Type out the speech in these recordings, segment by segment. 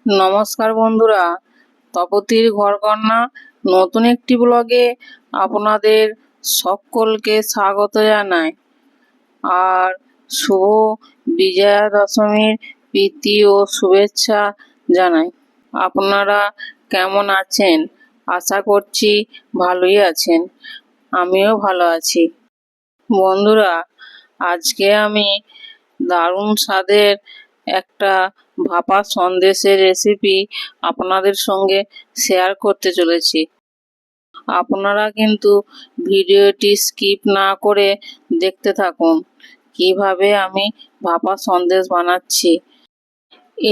নমস্কার বন্ধুরা, তপতির ঘরকন্না নতুন একটি ব্লগে আপনাদের সকলকে স্বাগত জানাই। আর শুভ বিজয়া দশমীর প্রীতি ও শুভেচ্ছা জানাই। আপনারা কেমন আছেন? আশা করছি ভালোই আছেন। আমিও ভালো আছি। বন্ধুরা, আজকে আমি দারুণ স্বাদের একটা ভাপা সন্দেশের রেসিপি আপনাদের সঙ্গে শেয়ার করতে চলেছি। আপনারা কিন্তু ভিডিওটি স্কিপ না করে দেখতে থাকুন কিভাবে আমি ভাপা সন্দেশ বানাচ্ছি।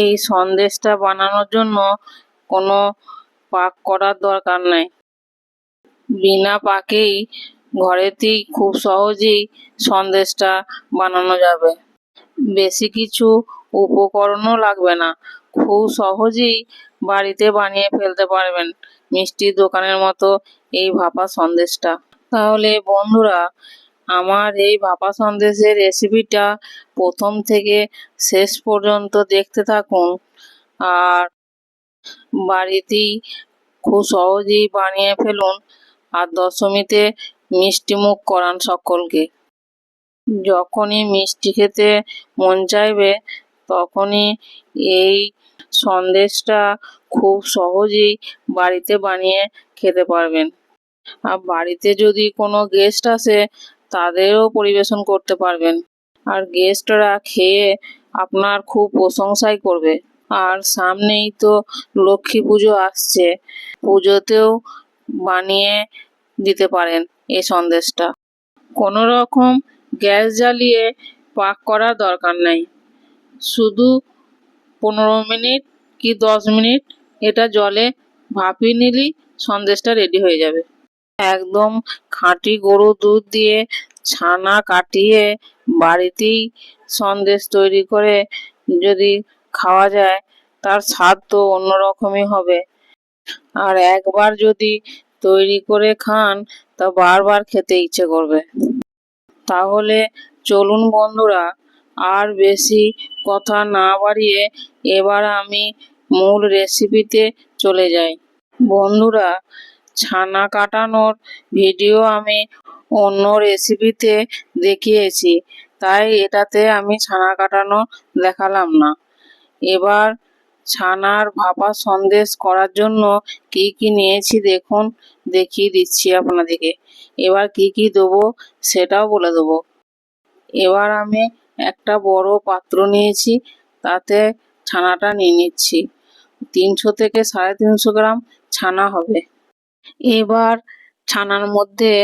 এই সন্দেশটা বানানোর জন্য কোনো পাক করার দরকার নাই। বিনা পাকেই ঘরেতেই খুব সহজেই সন্দেশটা বানানো যাবে। বেশি কিছু উপকরণও লাগবে না, খুব সহজেই বাড়িতে বানিয়ে ফেলতে পারবেন মিষ্টির দোকানের মতো এই ভাপা সন্দেশটা। তাহলে বন্ধুরা, আমার এই ভাপা সন্দেশের রেসিপিটা প্রথম থেকে শেষ পর্যন্ত দেখতে থাকুন, আর বাড়িতেই খুব সহজেই বানিয়ে ফেলুন, আর দশমীতে মিষ্টি মুখ করান সকলকে। যখনই মিষ্টি খেতে মন চাইবে তখনই এই সন্দেশটা খুব সহজেই বাড়িতে বানিয়ে খেতে পারবেন। আর বাড়িতে যদি কোনো গেস্ট আসে তাদেরও পরিবেশন করতে পারবেন, আর গেস্টরা খেয়ে আপনার খুব প্রশংসাই করবে। আর সামনেই তো লক্ষ্মী পুজো আসছে, পুজোতেও বানিয়ে দিতে পারেন এই সন্দেশটা। কোনো রকম গ্যাস জ্বালিয়ে পাক করার দরকার নাই, শুধু 15 মিনিট কি 10 মিনিট এটা জলে ভাপিয়ে নিলেই সন্দেশটা রেডি হয়ে যাবে। একদম খাঁটি গরুর দুধ দিয়ে ছানা কাটিয়ে বাড়িতেই সন্দেশ তৈরি করে যদি খাওয়া যায় তার স্বাদ তো অন্যরকমই হবে। আর একবার যদি তৈরি করে খান তা বারবার খেতে ইচ্ছে করবে। তাহলে চলুন বন্ধুরা, আর বেশি কথা না বাড়িয়ে এবার আমি মূল রেসিপিতে চলে যাই। বন্ধুরা, ছানা কাটানোর ভিডিও আমি অন্য রেসিপিতে দেখিয়েছি, তাই এটাতে আমি ছানা কাটানো দেখালাম না। এবার ছানার ভাপা সন্দেশ করার জন্য কি কি নিয়েছি দেখুন, দেখিয়ে দিচ্ছি আপনাদেরকে। এবার কি কি দেবো সেটাও বলে দেবো। এবার আমি একটা বড় পাত্র নিয়েছি, তাতে ছানাটা নিয়ে নিচ্ছি। 300 থেকে 350 গ্রাম ছানা হবে। এবার ছানার মধ্যে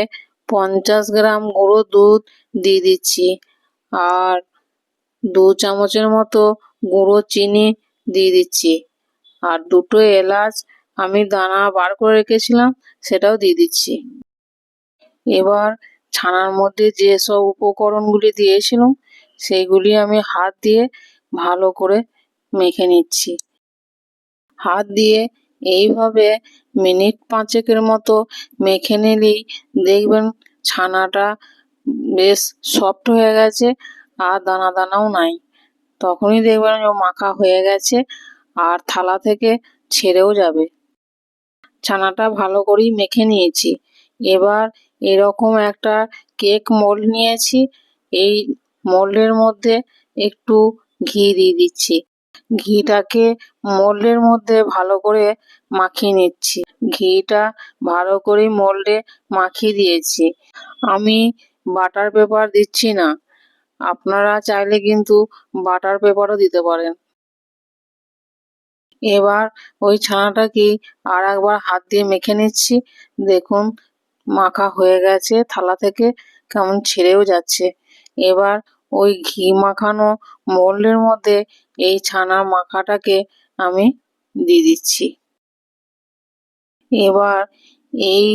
50 গ্রাম গুঁড়ো দুধ দিয়ে দিচ্ছি, আর 2 চামচের মতো গুঁড়ো চিনি দিয়ে দিচ্ছি, আর 2টো এলাচ আমি দানা বার করে রেখেছিলাম সেটাও দিয়ে দিচ্ছি। এবার ছানার মধ্যে যেসব উপকরণগুলি দিয়েছিলাম সেইগুলি আমি হাত দিয়ে ভালো করে মেখে নিচ্ছি। হাত দিয়ে এইভাবে মিনিট 5 মতো মেখে নিলেই দেখবেন ছানাটা বেশ সফট হয়ে গেছে, আর দানা দানাও নাই। তখনই দেখবেন মাখা হয়ে গেছে আর থালা থেকে ছেড়েও যাবে। ছানাটা ভালো করেই মেখে নিয়েছি। এবার এরকম একটা কেক মোল্ড নিয়েছি, এই মোল্ডের মধ্যে একটু ঘি দিয়ে দিচ্ছি। ঘিটাকে মোল্ডের মধ্যে ভালো করে মাখিয়ে নিচ্ছি। ঘিটা ভালো করে মোল্ডে মাখিয়ে দিয়েছি। আমি বাটার পেপার দিচ্ছি না, আপনারা চাইলে কিন্তু বাটার পেপারও দিতে পারেন। এবার ওই ছানাটাকে আর একবার হাত দিয়ে মেখে নিচ্ছি। দেখুন মাখা হয়ে গেছে, থালা থেকে কেমন ছেড়েও যাচ্ছে। এবার ওই ঘি মাখানো মোল্ডের মধ্যে এই ছানা মাখাটাকে আমি দিয়ে দিচ্ছি। এবার এই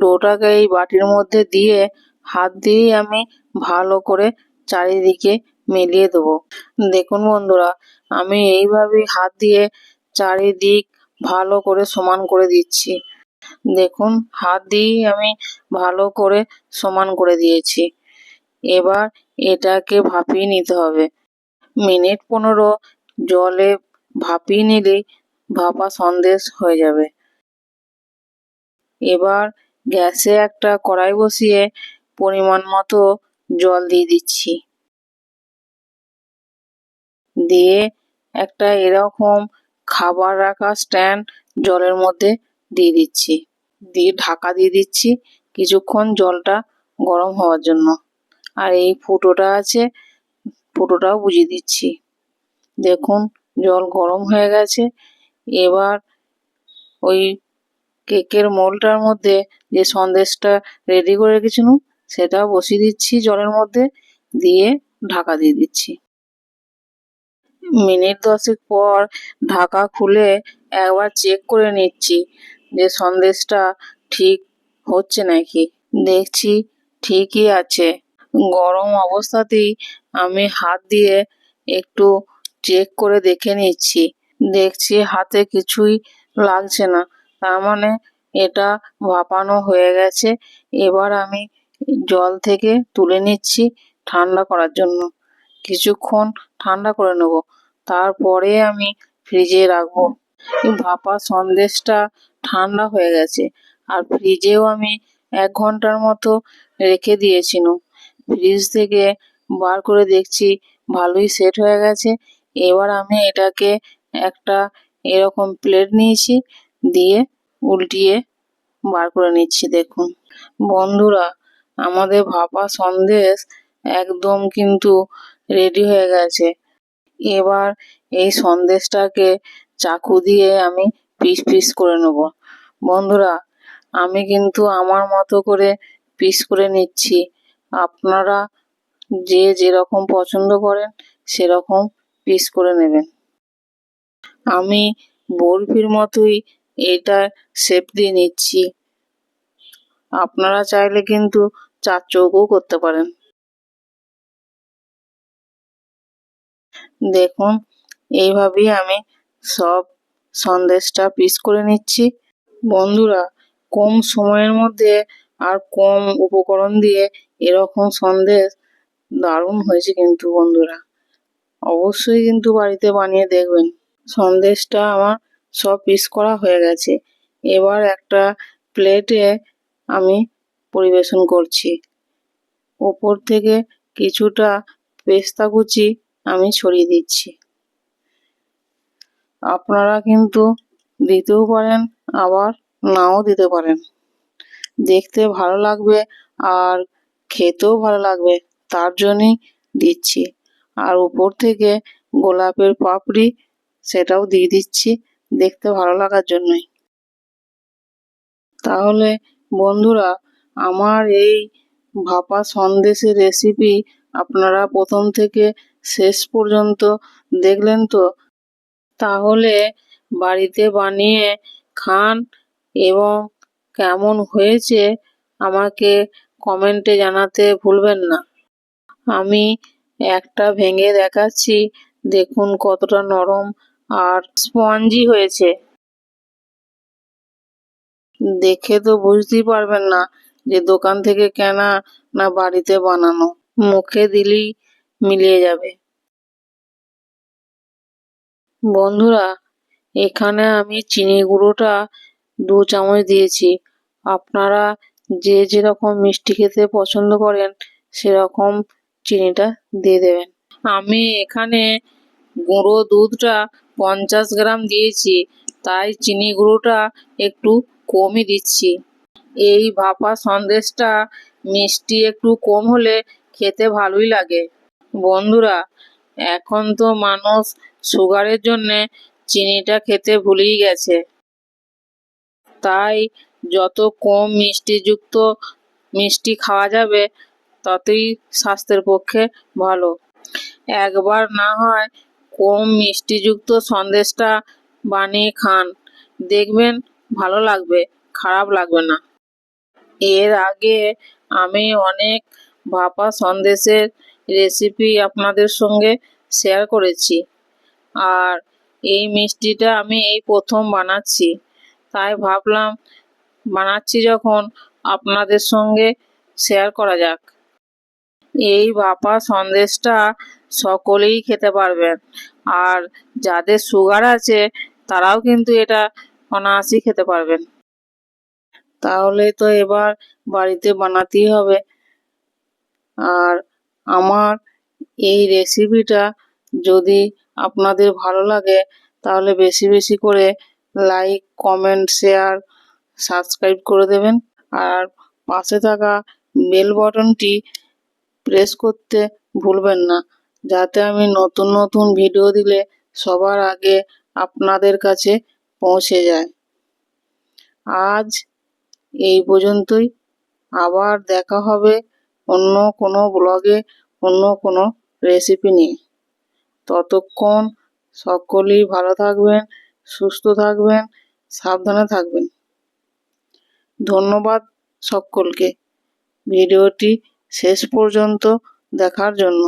ডোটাকে এই বাটির মধ্যে দিয়ে হাত দিয়েই আমি ভালো করে চারিদিকে মিলিয়ে দেবো। দেখুন বন্ধুরা, আমি এইভাবেই হাত দিয়ে চারিদিক ভালো করে সমান করে দিচ্ছি। দেখুন হাত দিয়েই আমি ভালো করে সমান করে দিয়েছি। এবার এটাকে ভাপিয়ে নিতে হবে। মিনিট 15 জলে ভাপিয়ে নিলেই ভাপা সন্দেশ হয়ে যাবে। এবার গ্যাসে একটা কড়াই বসিয়ে পরিমাণ মতো জল দিয়ে দিচ্ছি, দিয়ে একটা এরকম খাবার রাখা স্ট্যান্ড জলের মধ্যে দিয়ে দিচ্ছি, দিয়ে ঢাকা দিয়ে দিচ্ছি কিছুক্ষণ জলটা গরম হওয়ার জন্য। আর এই ফুটোটা আছে, ফুটোটাও বুঝিয়ে দিচ্ছি। দেখুন জল গরম হয়ে গেছে। এবার ওই কেকের মোল্ডটার মধ্যে যে সন্দেশটা রেডি করে রেখেছিলাম সেটা বসিয়ে দিচ্ছি জলের মধ্যে, দিয়ে ঢাকা দিয়ে দিচ্ছি। মিনিট 10 পর ঢাকা খুলে একবার চেক করে নিচ্ছি যে সন্দেশটা ঠিক হচ্ছে নাকি। দেখছি ঠিকই আছে। গরম অবস্থাতেই আমি হাত দিয়ে একটু চেক করে দেখে নিচ্ছি, দেখছি হাতে কিছুই লাগছে না, তার মানে এটা ভাপানো হয়ে গেছে। এবার আমি জল থেকে তুলে নিচ্ছি ঠান্ডা করার জন্য, কিছুক্ষণ ঠান্ডা করে নেব, তারপরে আমি ফ্রিজে রাখবো। ভাপা সন্দেশটা ঠান্ডা হয়ে গেছে, আর ফ্রিজেও আমি 1 ঘন্টার মতো রেখে দিয়েছিলাম। ফ্রিজ থেকে বার করে দেখছি ভালোই সেট হয়ে গেছে। এবার আমি এটাকে একটা এরকম প্লেট নিয়েছি, দিয়ে উল্টিয়ে বার করে নিচ্ছি। দেখুন বন্ধুরা, আমাদের ভাপা সন্দেশ একদম কিন্তু রেডি হয়ে গেছে। এবার এই সন্দেশটাকে চাকু দিয়ে আমি পিস পিস করে নেব। বন্ধুরা, আমি কিন্তু আমার মতো করে পিস করে নিচ্ছি, আপনারা যে যেরকম পছন্দ করেন সেরকম পিস করে নেবেন। আমি বরফির মতোই এটা শেপ দিয়ে নিচ্ছি, আপনারা চাইলে কিন্তু 4 চৌকোও করতে পারেন। দেখুন এইভাবেই আমি সব সন্দেশটা পিস করে নিচ্ছি। বন্ধুরা, কম সময়ের মধ্যে আর কম উপকরণ দিয়ে এরকম সন্দেশ দারুণ হয়েছে কিন্তু বন্ধুরা, অবশ্যই কিন্তু বাড়িতে বানিয়ে দেখবেন। সন্দেশটা আমার সব পিস করা হয়ে গেছে। এবার একটা প্লেটে আমি পরিবেশন করছি। ওপর থেকে কিছুটা পেস্তা কুচি আমি ছড়িয়ে দিচ্ছি। আপনারা কিন্তু দিতেও পারেন, আবার নাও দিতে পারেন। দেখতে ভালো লাগবে আর খেতেও ভালো লাগবে, তার জন্যই দিচ্ছি। আর উপর থেকে গোলাপের পাপড়ি সেটাও দিয়ে দিচ্ছি দেখতে ভালো লাগার জন্যই। তাহলে বন্ধুরা, আমার এই ভাপা সন্দেশের রেসিপি আপনারা প্রথম থেকে শেষ পর্যন্ত দেখলেন তো? তাহলে বাড়িতে বানিয়ে খান এবং কেমন হয়েছে আমাকে কমেন্টে জানাতে ভুলবেন না। আমি একটা ভেঙে দেখাচ্ছি, দেখুন কতটা নরম আর স্পঞ্জি হয়েছে। দেখে তো বুঝতেই পারবেন না যে দোকান থেকে কেনা না বাড়িতে বানানো, মুখে দিলেই মিলিয়ে যাবে। বন্ধুরা, এখানে আমি চিনি গুঁড়োটা 2 চামচ দিয়েছি, আপনারা যে যেরকম মিষ্টি খেতে পছন্দ করেন সেরকম চিনিটা দিয়ে দেবেন। আমি এখানে গুঁড়ো দুধটা 50 গ্রাম দিয়েছি, তাই চিনি গুঁড়োটা একটু কমই দিচ্ছি। এই ভাপা সন্দেশটা মিষ্টি একটু কম হলে খেতে ভালোই লাগে। বন্ধুরা, এখন তো মানুষ সুগারের জন্যে চিনিটা খেতে ভুলেই গেছে, তাই যত কম মিষ্টিযুক্ত মিষ্টি খাওয়া যাবে ততই স্বাস্থ্যের পক্ষে ভালো। একবার না হয় কম মিষ্টিযুক্ত সন্দেশটা বানিয়ে খান, দেখবেন ভালো লাগবে, খারাপ লাগবে না। এর আগে আমি অনেক ভাপা সন্দেশের রেসিপি আপনাদের সঙ্গে শেয়ার করেছি, আর এই মিষ্টিটা আমি এই প্রথম বানাচ্ছি, তাই ভাবলাম বানাচ্ছি যখন আপনাদের সঙ্গে শেয়ার করা যাক। এই ভাপা সন্দেশটা সকলেই খেতে পারবেন, আর যাদের সুগার আছে তারাও কিন্তু এটা অনায়াসেই খেতে পারবেন। তাহলে তো এবার বাড়িতে বানাতেই হবে। আর আমার এই রেসিপিটা যদি আপনাদের ভালো লাগে তাহলে বেশি বেশি করে লাইক, কমেন্ট, শেয়ার, সাবস্ক্রাইব করে দেবেন। আর পাশে থাকা বেল বাটনটি প্রেস করতে ভুলবেন না, যাতে আমি নতুন নতুন ভিডিও দিলে সবার আগে আপনাদের কাছে পৌঁছে যায়। আজ এই পর্যন্তই, আবার দেখা হবে অন্য কোনো ব্লগে অন্য কোনো রেসিপি নিয়ে। ততক্ষণ সকলেই ভালো থাকবেন, সুস্থ থাকবেন, সাবধানে থাকবেন। ধন্যবাদ সকলকে ভিডিওটি শেষ পর্যন্ত দেখার জন্য।